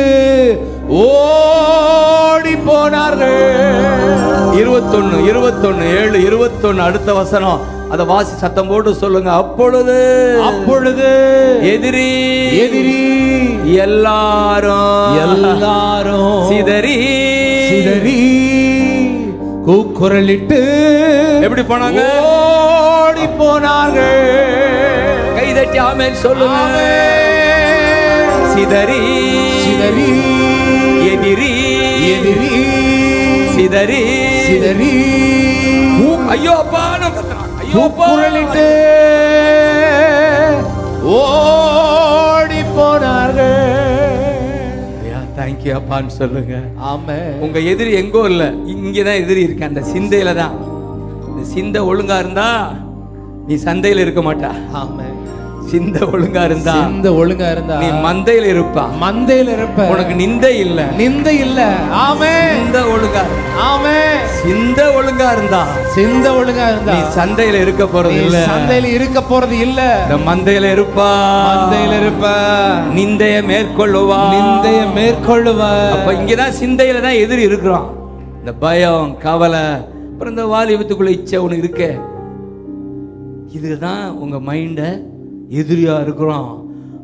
ஓடி போனார்கள். 21:7 அடுத்த வசனம், அத வாசி சத்தம் போட்டு சொல்லுங்க. அப்பொழுது எதிரி எல்லாரும் சிதறி கூக்குரலிட்டு எப்படி போனாங்க? ஓடி போனார்கள். கைதட்டி ஆமென் சொல்லுங்க. சிதறி எதிரி சிதறி ஐயோ அப்பா கூக்குரலிட்டு ஓடி போனார்கள். தேங்க்யூ அப்பான்னு சொல்லுங்க. ஆமென். உங்க எதிரி எங்கோ இல்ல, இங்கதான் எதிரி இருக்கு, அந்த சிந்தையில தான். இந்த சிந்தை ஒழுங்கா இருந்தா நீ சந்தையில இருக்க மாட்டா. ஆமென். சிந்தை ஒழுங்கா இருந்தா நீ மந்தையில இருப்ப. உனக்கு நிந்தை இல்ல. ஆமென். சிந்தை ஒழுங்கா. ஆமென். சிந்தை ஒழுங்கா இருந்தா நீ சந்தையில இருக்க போறது இல்ல. இந்த மந்தையில இருப்பா. நிந்தைய மேற்கொள்ளுவா. அப்ப இங்கதான் சிந்தையில தான் எதிரி இருக்கிறோம். இந்த பயம், கவலை, அப்புறம் இந்த வாலிபத்துக்குள்ள இச்சை ஒண்ணு இருக்க, இதுதான் உங்க மைண்ட எதிரியா இருக்கிறோம்.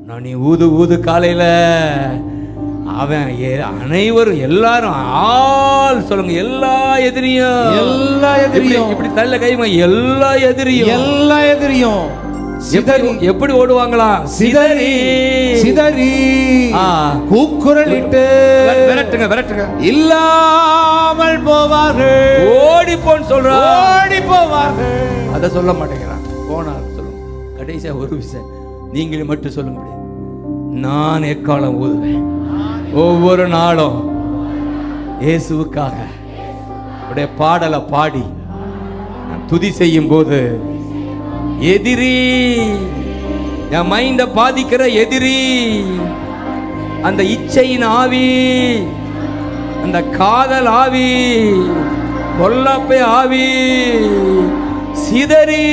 நான் நீ ஊது காலையில அவன் அனைவரும் எல்லாரும் ஆள் சொல்லுங்க. எல்லா எதிரியும் இப்படி தள்ள கைமா. எல்லா எதிரியும் எப்படி ஓடுவாங்களா? சிதறி கூக்குரலிட்டு விரட்டுங்க இல்லாமல் போவார்கள். ஓடிப்போன்னு சொல்றான். ஓடி போவார்கள். அத சொல்ல மாட்டேங்கிறான். போனார் சொல்லுங்க. கடைசியா ஒரு விஷயம் நீங்களும் மட்டும் சொல்ல முடியும். நான் எக்காலம் ஊதுவேன். ஒவ்வொரு நாளும் இயேசுவுக்காக உடைய பாடலை பாடி நான் துதி செய்யும் போது எதிரி, என் மைண்ட பாதிக்கிற எதிரி, அந்த இச்சையின் ஆவி, அந்த காதல் ஆவி, பொல்லாப்பை ஆவி சிதறி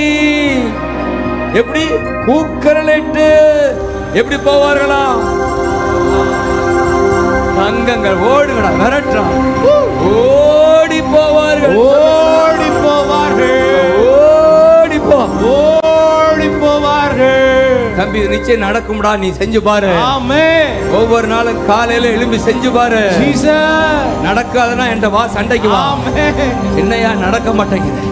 எப்படி கூக்குரலிட்டு எப்படி போவார்களா? தங்கங்கள் ஓடுங்கடா, விரட்டுறான். ஓ போவார்கள், ஓடி போவார்கள், ஓடி போ. ஓடி போவார்கள். தம்பி இது நிச்சயம் நடக்கும்டா, நீ செஞ்சு பாரு. ஆமென். ஒவ்வொரு நாளும் காலையில எழும்பி செஞ்சு பாரு. ஜீசஸ். நடக்காதுன்னா என்கிட்ட வா, சண்டைக்கு வா. ஆமென். என்னையா நடக்க மாட்டேங்குது?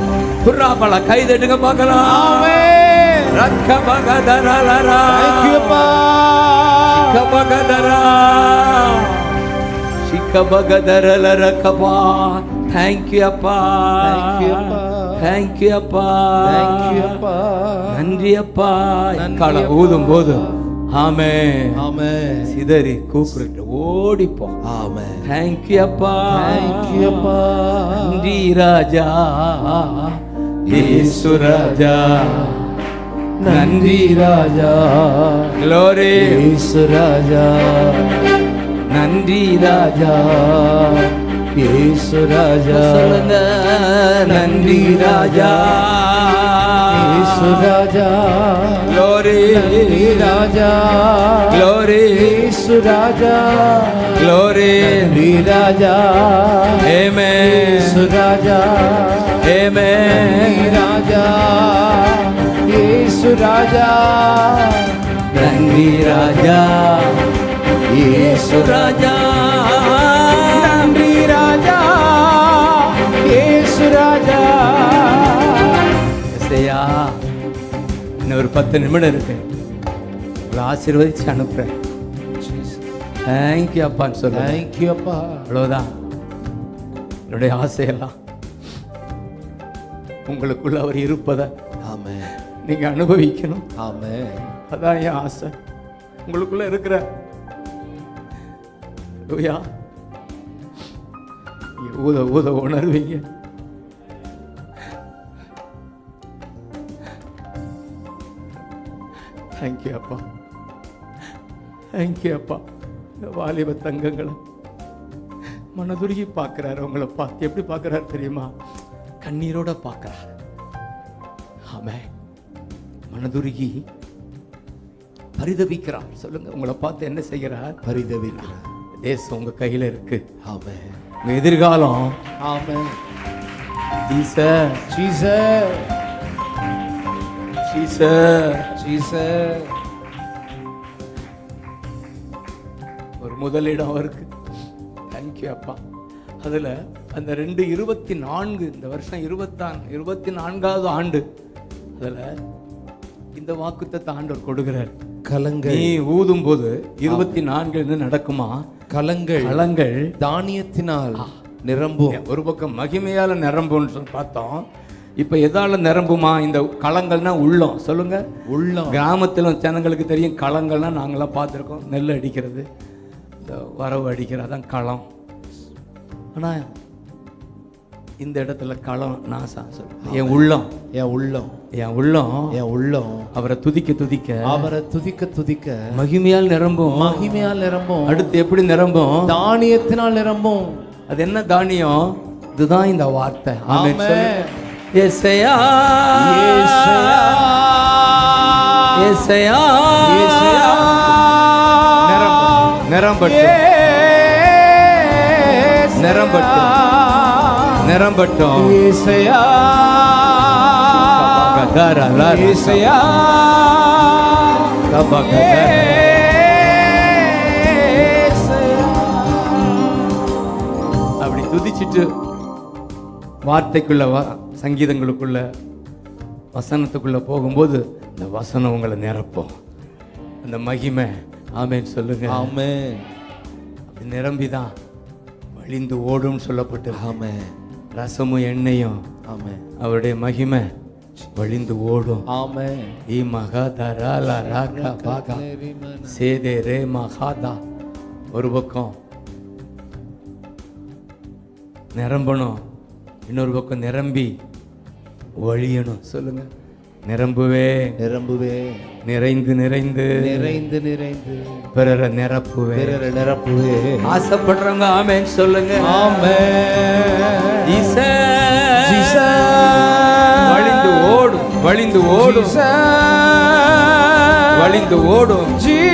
புறாப்பல கை தட்டுங்க பார்க்கலாம். ஆமென். ரக்க பகதரலரா. Thank you அப்பா. கபகதரா. சிக்கபகதரலரகபா. Thank you அப்பா. Thank you அப்பா. Thank you அப்பா. Thank you அப்பா. நன்றி அப்பா. நன்றி கால அப்பா. ஊதும் போது ஆமென். ஆமென். சிதறி கூப்பிட்டு ஓடிப்போம். ஆமென். Thank you அப்பா. Thank you அப்பா. நன்றி ராஜா, இயேசு ராஜா. நன்றி ராஜா, Glory. இயேசு ராஜா. நன்றி ராஜா, இயேசு ராஜா. சொல்லுங்க நன்றி ராஜா, இயேசு ராஜா. Glory. நன்றி ராஜா, Glory. இயேசு ராஜா. Glory. நன்றி ராஜா, Amen. இயேசு ராஜா. Amen. நன்றி ராஜா, இயேசு ராஜா. நன்றி ராஜா, இயேசு ராஜா. நன்றி ராஜா, இயேசு ராஜா. எஸ்ஐயா, இன்னும் ஒரு 10 நிமிடம் இருக்கு. உங்களை ஆசீர்வதிச்சு அனுப்புறேன். தேங்க்யூ அப்பான்னு சொல்லுங்க. Thank you அப்பா. அவ்வளோதான் என்னுடைய ஆசையெல்லாம். உங்களுக்குள்ள அவர் இருப்பதை ஆமென். நீங்க அனுபவிக்கணும். ஆமென். அதான் என் ஆசை. உங்களுக்குள்ள இருக்கிற லூயா, நீங்க ஊத ஊத உணர்வீங்க. தேங்க்யூ அப்பா. தேங்க்யூ அப்பா. இந்த வாலிப தங்கங்களை மனதுருகி பார்க்குறாரு. உங்களை பார்த்து எப்படி பார்க்குறாரு தெரியுமா? கண்ணீரோட பார்க்குறாரு. ஆமே, மனதுருகி பரிதவிக்கிறார். சொல்லுங்க, உங்களை பார்த்து என்ன செய்கிறார்? பரிதவிக்கிறார். தேசம் உங்க கையில இருக்கு. ஆமென். உங்க எதிர்காலம். Amen. Jesus, Jesus, Jesus. Jesus. ஒரு முதலிடம் அவருக்கு. தேங்க்யூ அப்பா. அதுல அந்த 2:24 இந்த வருஷம் 24வது ஆண்டு. அதுல இந்த வாக்குத்தத்த ஆண்டவர் கொடுக்கிறார். கலங்கள். நீ ஊதும் போது 24 நடக்குமா? கலங்கள் தானியத்தினால் நிரம்பும். ஒரு பக்கம் மகிமையால நிரம்பும்னு சொல்லி பார்த்தோம். இப்ப எதால நிரம்புமா? இந்த களங்கள்னா உள்ளம். சொல்லுங்க, உள்ளம். கிராமத்துல ஜனங்களுக்கு தெரியும் களங்கள்னா. நாங்களாம் பார்த்துருக்கோம். நெல் அடிக்கிறது, இந்த வரவு அடிக்கிறது, அதான் களம். ஆனா இந்த இடத்துல களம் நாசா. சொல்லுங்க, என் உள்ளம், என் உள்ளம், என் உள்ளம், என் உள்ளம் அவரை துதிக்க துதிக்க, அவரை துதிக்க துதிக்க மகிமையால் நிரம்பும். மகிமையால் நிரம்பும். அடுத்து எப்படி நிரம்பும்? தானியத்தினால் நிரம்பும். அது என்ன தானியம்? இதுதான் இந்த வார்த்தை. ஆமென். ஆமென். ஏசாயா, ஏசாயா, ஏசாயா, ஏசாயா. நிரம்பட்டும், நிரம்பட்டும், நிரம்பட்டும். ஏசாயா, ஏசாயா, அப்படி துதிச்சிட்டு வார்த்தைக்குள்ள சங்கீதங்களுக்குள்ள வசனத்துக்குள்ள போகும்போது இந்த வசனம் உங்களை நிரப்போம். அந்த மகிமை. ஆமென் சொல்லுங்க. ஆமென். அப்படி நிரம்பிதான் வழிந்து ஓடும் சொல்லப்பட்டு. ஆமென். ரசமும் எண்ணெயும். ஆமென். அவருடைய மகிமை வழிந்து ஓடும். ஆமென். ஈ மகாதரா லராகா பாகா சேதே ரே மகாதா. ஒரு பக்கம் நிரம்பணும், இன்னொரு பக்கம் நிரம்பி வழியணும். சொல்லுங்க, நிரம்புவே, நிரம்புவே, நிறைந்து நிறைந்து நிறைந்து நிறைந்து பிறரை நிரப்புவே, பிறரை நிரப்புவே. ஆசைப்படுறவங்க ஆமென் சொல்லுங்க. ஆமென். Jesus, Jesus. வழிந்து ஓடும், வழிந்து ஓடும், வழிந்து ஓடும். ஜீசஸ்.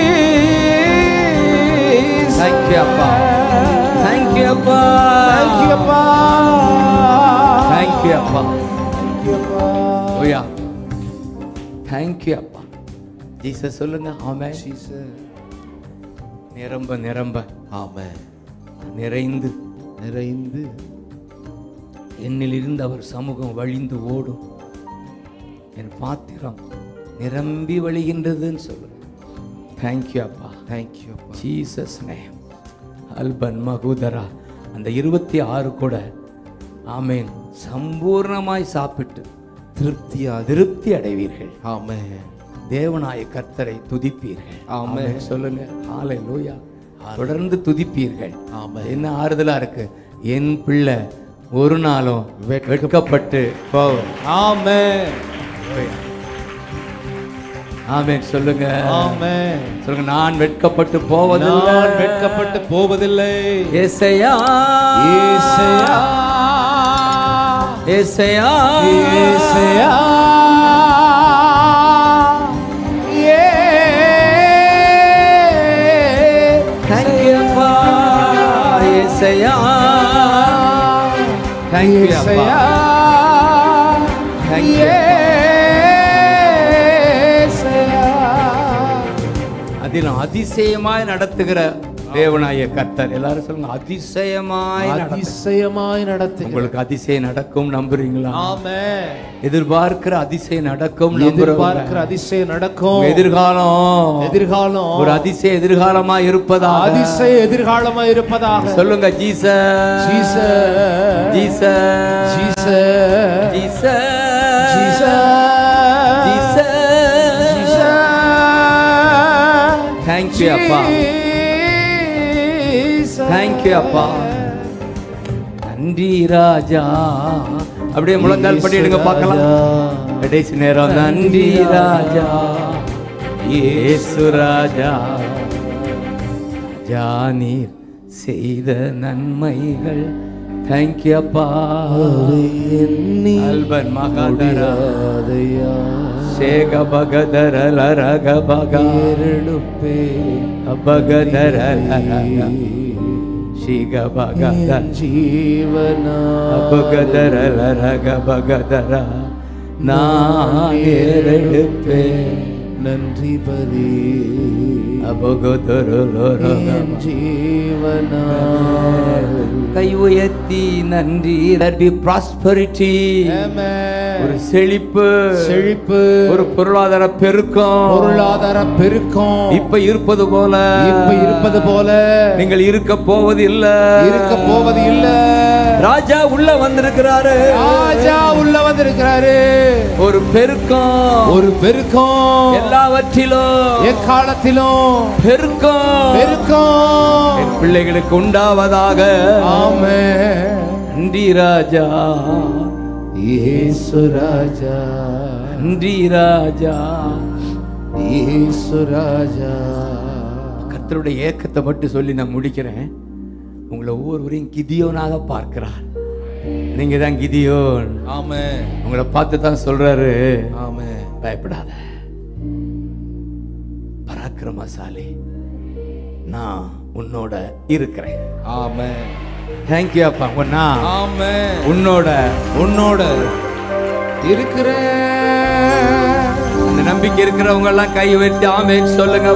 தேங்க்யூ அப்பா, தேங்க்யூ அப்பா, Thank you, அப்பா. தேங்க்யூ அப்பா. ஓயா தேங்க்யூ அப்பா. ஜீசஸ் சொல்லுங்க. ஆமென். நிரம்ப நிரம்ப ஆமென். நிறைந்து நிறைந்து என்னிலிருந்து அவர் சமூகம் வழிந்து ஓடும். என் பாத்திரம் நிரம்பி வழிகின்றதுன்னு சொல்லுங்க. தேங்க்யூ அப்பா. தேங்க்யூ அப்பா. Jesus name. அல்பன் மகுதரா அந்த 26 கூட ஆமென் சம்பூர்ணமாய் சாப்பிட்டு திருப்தி அடைவீர்கள். ஆமென். தேவனாய கர்த்தரை துதிப்பீர்கள். ஆமென். ஆமென் சொல்லுங்க. ஹalleluya. தொடர்ந்து துதிப்பீர்கள். ஆமென். என்ன ஆறுதலா இருக்கு. என் பிள்ளை ஒரு நாளும் வெட்கப்பட்டு போகும். ஆமென். ஆமென் சொல்லுங்க. ஆமென். சொல்லுங்க. நான் வெட்கப்பட்டு போவதில்லை. நான் வெட்கப்பட்டு போவதில்லை. ஏசையா ஏசையா ஏசையா ஏசையா தேங்க்யூ அப்பா. ஏசையா தேங்க்யூ அப்பா. தேங்க்யூ. அதிலும் அதிசயமாய் நடத்துகிற தேவனாய கர்த்தர். எல்லாரும் சொல்லுங்க. அதிசயமாய் அதிசயமாய் நடத்து. உங்களுக்கு அதிசயம் நடக்கும் நம்புறீங்களா? ஆமென். எதிர்பார்க்கிற அதிசயம் நடக்கும். எதிர்பார்க்கிற அதிசயம் நடக்கும். எதிர்காலம் ஒரு அதிசய எதிர்காலமா இருப்பதாக. அதிசய எதிர்காலமா இருப்பதாக சொல்லுங்க. Jesus Jesus Jesus Jesus Jesus Jesus Jesus. Thank you அப்பா. தேங்க்யூ அப்பா. நன்றி ராஜா. அப்படியே முழங்கால் பண்ணிடுங்க பார்க்கலாம். கடைசி நேரம். நன்றி ராஜா இயேசு ராஜா. நீர் செய்த நன்மைகள். தேங்க்யூ அப்பா. அல்பன் மகாதரா சேக பகதர லரக பகருப்பே அபகதர லரக ஷிக பகதர ஜீவனா அபகதர லரக பகதர நான் ஏறெடுப்பே. நன்றி பரி அபகதர லரக ஜீவனா. கை உயர்த்தி நன்றி. ப்ராஸ்பரிட்டி. ஒரு செழிப்பு ஒரு பொருளாதார பெருக்கம் இப்ப இருப்பது போல நீங்கள் இருக்க போவது இல்ல. ராஜா உள்ள வந்திருக்கிறாரு. ஒரு பெருக்கம் எல்லாவற்றிலும் எக்காலத்திலும் பெருக்கம் என் பிள்ளைகளுக்கு உண்டாவதாக. ஆமென். நன்றி ராஜா இயேசு ராஜா. நன்றி ராஜா இயேசு ராஜா. கர்த்தருடைய ஏக்கத்தை மட்டும் சொல்லி நான் முடிக்கிறேன். உங்களை ஒவ்வொருவரையும் கிதியோனாக பார்க்கிறார். நீங்க தான் கிதியோன். ஆமென். உங்களை பார்த்து தான் சொல்றாரு. ஆமென். பயப்படாத பராக்கிரமசாலி, நான் உன்னோட இருக்கிறேன். ஆமென். தேங்க்யூ அப்பா. ஆமென். உன்னோட இருக்கிறேன். அந்த நம்பிக்கை இருக்கிறவங்க எல்லாம் கை உயர்த்தி ஆமென் சொல்லுங்க.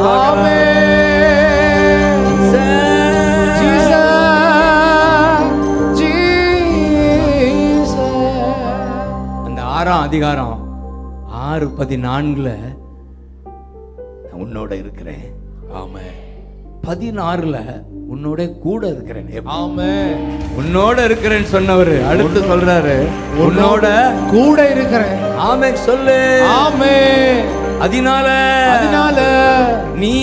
அந்த 6ஆம் அதிகாரம் 6:14 உன்னோட இருக்கிறேன். ஆமென். 16 உன்னோட கூட இருக்கிறேன். ஆமென். உன்னோட இருக்கிறேன்னு சொன்னவர் அடுத்து சொல்றாரு உன்னோட கூட இருக்கிறேன். ஆமென் சொல்லு. ஆமென். அதனால நீ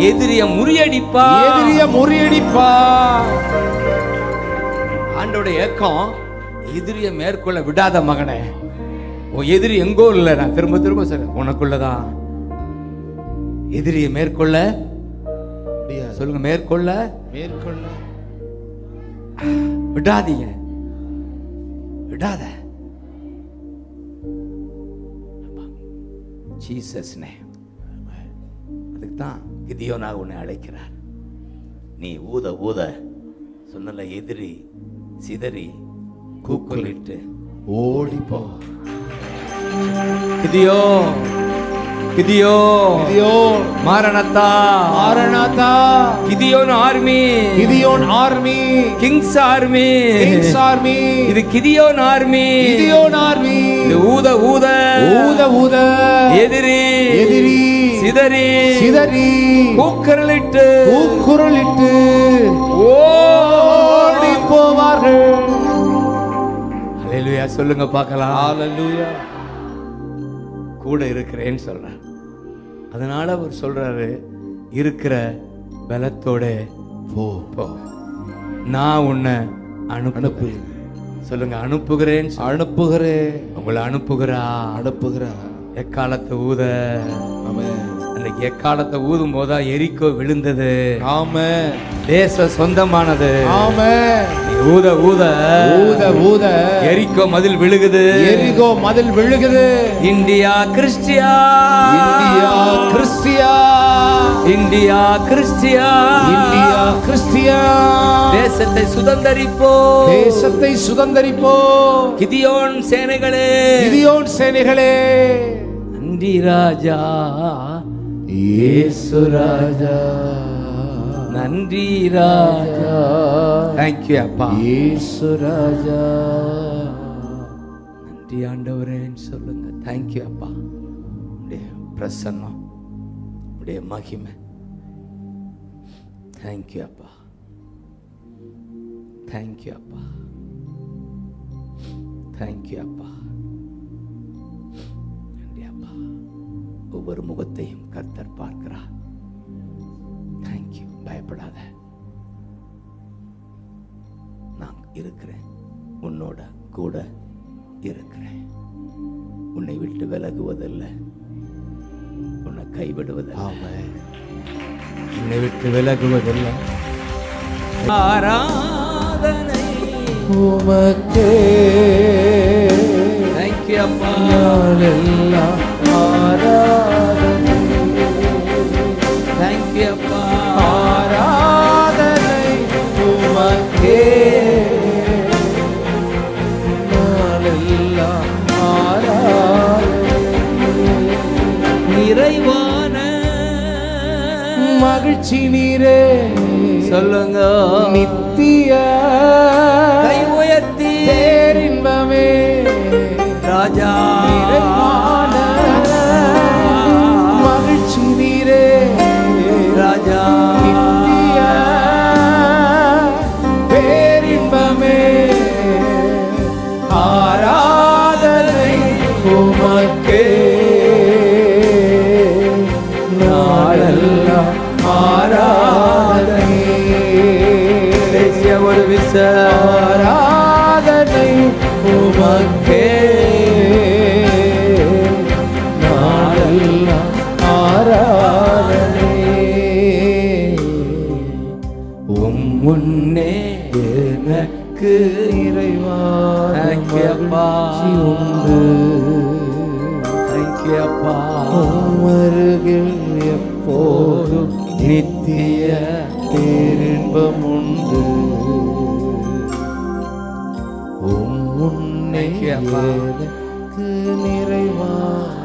எதிரிய முறியடிப்பா. ஆண்டோட ஏக்கம் எதிரிய மேற்கொள்ள விடாத மகனே. எதிரி எங்கோ இல்ல. நான் திரும்ப சொல்றேன், உனக்குள்ளதான். எதிரிய மேற்கொள்ள சொல்லுங்க. மேற்கொள்ள விடாதீங்க. விடாத. Jesus name. அதுக்கு தான் கிதியோனாக உன்னை அழைக்கிறார். நீ ஊத சொன்னல எதிரி சிதறி கூக்குலிட்டு ஓடி போ. கிதியோன் கிதியோன் கிதியோன் மாரநாத்தா மாரநாத்தா கிதியோன் ஆர்மி கிதியோன் army kings army kings army இது கிதியோன் ஆர்மி கிதியோன் ஆர்மி இது ஊத ஊத ஊத ஊத எதிரி எதிரி சிதறி சிதறி கூக்குரலிட்டு கூக்குரலிட்டு ஓடி போவார்கள். ஹல்லேலூயா சொல்லுங்க பார்க்கலாம். ஹalleluya. கூட இருக்கிறேன்னு சொல்றார். அதனால அவர் சொல்றாரு இருக்கிற பலத்தோட போ போ, நான் உன்னை அனுப்புகிறேன். சொல்லுங்க அனுப்புகிறேன். அனுப்புகிறேன். உங்களை அனுப்புகிறா. அனுப்புகிறா. எக்காலத்தை ஊத. ஆமென். அன்னைக்கு எக்காலத்தை ஊதும் போதா எரிக்கோ விழுந்தது. ஆமென். தேசம் சொந்தமானது. ஆமென். ஊத ஊத ஊத ஊத எரிக்கோ மதில் விழுகுது. எரிகோ மதில் விழுகுது. India Chrystia India Chrystia India Chrystia India Chrystia தேசத்தை சுதந்தரிப்போ. தேசத்தை சுதந்தரிப்போ. கிதியோன் சேனைகளே கிதியோன் சேனைகளே நன்றி ராஜா இயேசு ராஜா நன்றி ராஜா. தேங்க்யூ அப்பா. இயேசு ராஜா நன்றி ஆண்டவரேன்னு சொல்லுங்க. தேங்க்யூ அப்பா. உடைய பிரசன்னம், உடைய மகிமை. தேங்க்யூ அப்பா. தேங்க்யூ அப்பா. தேங்க்யூ அப்பா. நன்றி அப்பா. ஒவ்வொரு முகத்தையும் கர்த்தர் பார்க்கிறார். தேங்க்யூ. பயப்படாத, நான் இருக்கிறேன், உன்னோட கூட இருக்கிறேன். உன்னை விட்டு விலகுவதில்லை, உன்னை கைவிடுவதில்லை, உன்னை விட்டு விலகுவதில்லை. ஆராதனை உமக்கே. தேங்க்யூ அப்பா. நாளெல்லாம் ஆராதனை. தேங்க்யூ அப்பா. ஆராதனை உமக்கே. நாளெல்லாம் ஆராதனை. நிறைவான மகிழ்ச்சி நீரே சொல்லுங்க. நித்திய கை உயர்த்தி பேரின்பமே ராஜா. நிறைவான மகிழ்ச்சி நீரே ராஜா. நித்திய பேரின்பமே. ஆராதனை உமக்கே. நாளெல்லாம் ஆராதனை. தேசிய ஒரு விச ஆராதனை உமக்கே. நாளெல்லாம் ஆராதனை. முன்னே எனக்கு இறைவான Thank you, அப்பா. மகிழ்ச்சி உண்டு. தேங்க்யூ அப்பா. அருகில் எப்போதும் நித்திய பேரின்பம் உண்டு. முன்னே Thank you, அப்பா. எனக்கு நிறைவான